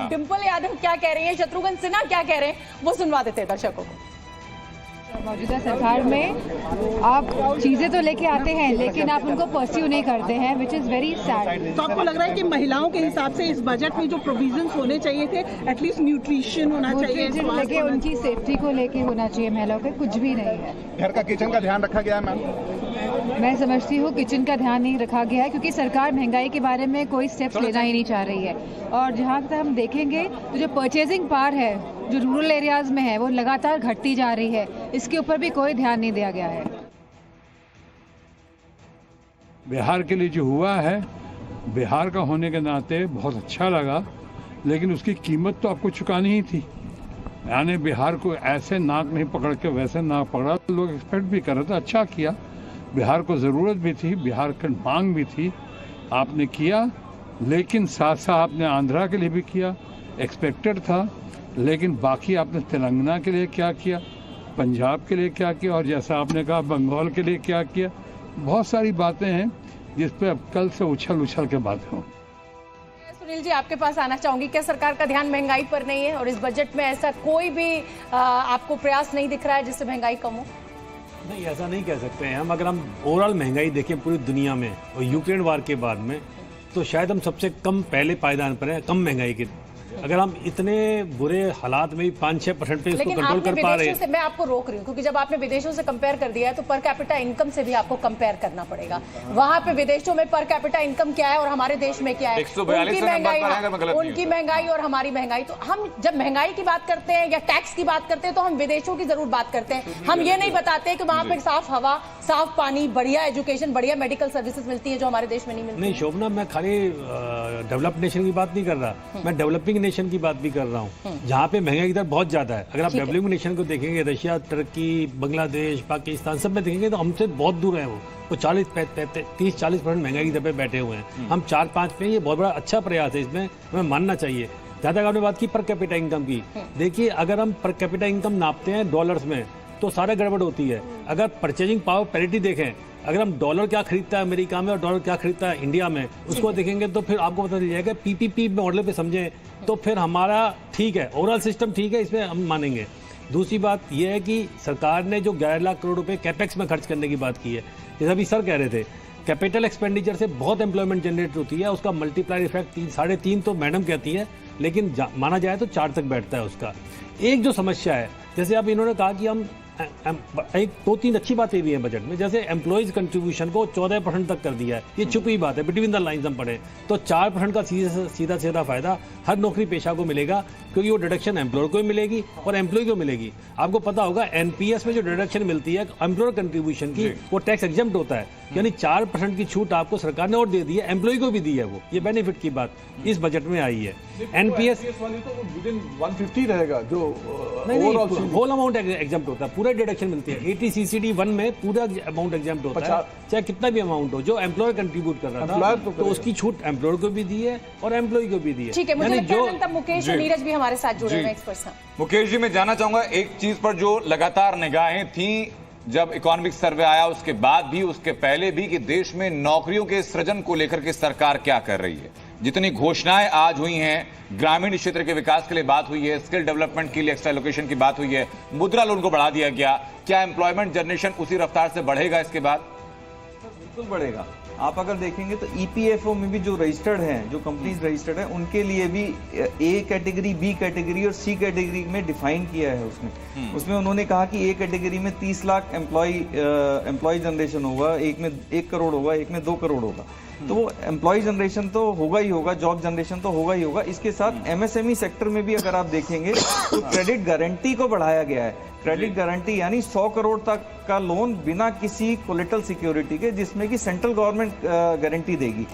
अब डिंपल यादव क्या कह रही है, शत्रुघ्न सिन्हा क्या कह रहे हैं, वो सुनवा देते हैं दर्शकों को। मौजूदा सरकार में आप चीजें तो लेके आते हैं लेकिन आप उनको परस्यू नहीं करते हैं, विच इज वेरी सैड। तो आपको लग रहा है कि महिलाओं के हिसाब से इस बजट में जो प्रोविजंस होने चाहिए थे, एटलीस्ट न्यूट्रिशन होना चाहिए, लेके उनकी सेफ्टी को लेके होना चाहिए, महिलाओं पे कुछ भी नहीं है। घर का किचन का ध्यान रखा गया है मैम? मैं समझती हूँ किचन का ध्यान नहीं रखा गया है क्योंकि सरकार महंगाई के बारे में कोई स्टेप्स लेना ही नहीं चाह रही है। और जहाँ तक हम देखेंगे तो जो परचेजिंग पावर है जो रूरल एरियाज में है वो लगातार घटती जा रही है, इसके ऊपर भी कोई ध्यान नहीं दिया गया है। बिहार के लिए जो हुआ है, बिहार का होने के नाते बहुत अच्छा लगा, लेकिन उसकी कीमत तो आपको चुकानी ही थी। यानी बिहार को ऐसे नाक नहीं पकड़ के वैसे नाक पकड़ा, तो लोग एक्सपेक्ट भी कर रहे थे, अच्छा किया। बिहार को ज़रूरत भी थी, बिहार की मांग भी थी, आपने किया। लेकिन साथ साथ आपने आंध्रा के लिए भी किया, एक्सपेक्टेड था। लेकिन बाकी आपने तेलंगाना के लिए क्या किया, पंजाब के लिए क्या किया, और जैसा आपने कहा बंगाल के लिए क्या किया। बहुत सारी बातें हैं जिस पे अब कल से उछल के बातें हों। सुनील जी, आपके पास आना चाहूंगी, क्या सरकार का ध्यान महंगाई पर नहीं है और इस बजट में ऐसा कोई भी आपको प्रयास नहीं दिख रहा है जिससे महंगाई कम हो? नहीं, ऐसा नहीं कह सकते हैं हम। अगर हम ओवरऑल महंगाई देखें पूरी दुनिया में और यूक्रेन वार के बाद में, तो शायद हम सबसे कम पहले पायदान पर हैं कम महंगाई के। अगर हम इतने बुरे हालात में भी 5-6% पे इसको कंट्रोल कर पा रहे हैं। मैं आपको रोक रही हूँ क्योंकि जब आपने विदेशों से कंपेयर कर दिया है तो पर कैपिटा इनकम से भी आपको कंपेयर करना पड़ेगा। वहां पे विदेशों में पर कैपिटा इनकम क्या है और हमारे देश में क्या है, उनकी महंगाई और हमारी महंगाई। तो हम जब महंगाई की बात करते हैं या टैक्स की बात करते हैं तो हम विदेशों की जरूर बात करते हैं। हम ये नहीं बताते कि वहां पे साफ हवा, साफ पानी, बढ़िया एजुकेशन, बढ़िया मेडिकल सर्विसेज मिलती है जो हमारे देश में नहीं मिलती। नहीं शोभना, मैं खाली डेवलप्ड नेशन की बात नहीं कर रहा, मैं डेवलपिंग नेशन की बात भी कर रहा हूँ, जहाँ पे महंगाई की दर बहुत ज्यादा है। अगर आप डेवलपिंग नेशन को देखेंगे, रशिया, तुर्की, बांग्लादेश, पाकिस्तान, सब में देखेंगे तो हमसे बहुत दूर है। वो 30-40% महंगाई की दर पे बैठे हुए हैं, हम 4-5 पे। ये बहुत बड़ा अच्छा प्रयास है, इसमें हमें मानना चाहिए। जहाँ तक आपने बात की पर कैपिटा इनकम की, देखिए अगर हम पर कैपिटा इनकम नापते हैं डॉलर्स में तो सारा गड़बड़ होती है। अगर परचेजिंग पावर पैरिटी देखें, अगर हम डॉलर क्या खरीदता है अमेरिका में और डॉलर क्या खरीदता है इंडिया में, उसको देखेंगे तो फिर आपको पता चल जाएगा। पीपीपी मॉडल पे समझें तो फिर हमारा ठीक है, ओवरऑल सिस्टम ठीक है, इसमें हम मानेंगे। दूसरी बात यह है कि सरकार ने जो 11 लाख करोड़ रुपए कैपेक्स में खर्च करने की बात की है, जैसा अभी सर कह रहे थे, कैपिटल एक्सपेंडिचर से बहुत एम्प्लॉयमेंट जनरेट होती है, उसका मल्टीप्लायर इफेक्ट 3-3.5 तो मैडम कहती है, लेकिन माना जाए तो 4 तक बैठता है उसका। एक जो समस्या है, जैसे अब इन्होंने कहा कि हम एक 2-3 अच्छी बातें भी हैं बजट में, जैसे एम्प्लॉयज कंट्रीब्यूशन को 14% तक कर दिया है। ये छुपी बात है, बिटवीन द लाइंस हम पढ़े तो 4% का सीधा फायदा हर नौकरी पेशा को मिलेगा, क्योंकि वो डिडक्शन एम्प्लॉयर को मिलेगी और एम्प्लॉय को मिलेगी। आपको पता होगा एनपीएस में जो डिडक्शन मिलती है एम्प्लॉयर कंट्रीब्यूशन की, वो टैक्स एग्जम्प्ट होता है, यानी 4% की छूट आपको सरकार ने और दे दी है, एम्प्लॉय को भी दी है। वो ये बेनिफिट की बात इस बजट में आई है। एनपीएस वाली तो विदिन 150 रहेगा, जो होल अमाउंट एग्जम्प्ट होता है, पूरा डिडक्शन मिलती है। 80 CCD 1 में पूरा अमाउंट एग्जम्प्ट होता है, चाहे कितना भी अमाउंट हो जो एम्प्लॉयर कंट्रीब्यूट कर रहा था, तो उसकी छूट एम्प्लॉयर को भी दी है और एम्प्लॉय को भी दी है। ठीक है, मुझे लगता है तब मुकेश और नीरज भी हमारे साथ जुड़े हुए एक्सपर्ट्स हैं। मुकेश जी, मैं जानना चाहूंगा एक चीज पर जो लगातार निगाहें थी जब इकोनॉमिक सर्वे आया उसके बाद भी, उसके पहले भी, कि देश में नौकरियों के सृजन को लेकर के सरकार क्या कर रही है। जितनी घोषणाएं आज हुई हैं, ग्रामीण क्षेत्र के विकास के लिए बात हुई है, स्किल डेवलपमेंट के लिए एक्स्ट्रा एलोकेशन की बात हुई है, मुद्रा लोन को बढ़ा दिया गया, क्या एम्प्लॉयमेंट जनरेशन उसी रफ्तार से बढ़ेगा इसके बाद? बिल्कुल बढ़ेगा। आप अगर देखेंगे तो ईपीएफओ में भी जो रजिस्टर्ड हैं, जो कंपनीज रजिस्टर्ड हैं, उनके लिए भी ए कैटेगरी, बी कैटेगरी और सी कैटेगरी में डिफाइन किया है। उसमें उन्होंने कहा कि ए कैटेगरी में 30 लाख एम्प्लॉय जनरेशन होगा, एक में 1 करोड़ होगा, एक में 2 करोड़ होगा। तो वो एम्प्लॉय जनरेशन तो होगा ही होगा, जॉब जनरेशन तो होगा ही होगा। इसके साथ एमएसएमई सेक्टर में भी अगर आप देखेंगे तो क्रेडिट गारंटी को बढ़ाया गया है। क्रेडिट गारंटी यानी 100 करोड़ तक का लोन बिना किसी कोलेटरल सिक्योरिटी के, जिसमें कि सेंट्रल गवर्नमेंट गारंटी देगी।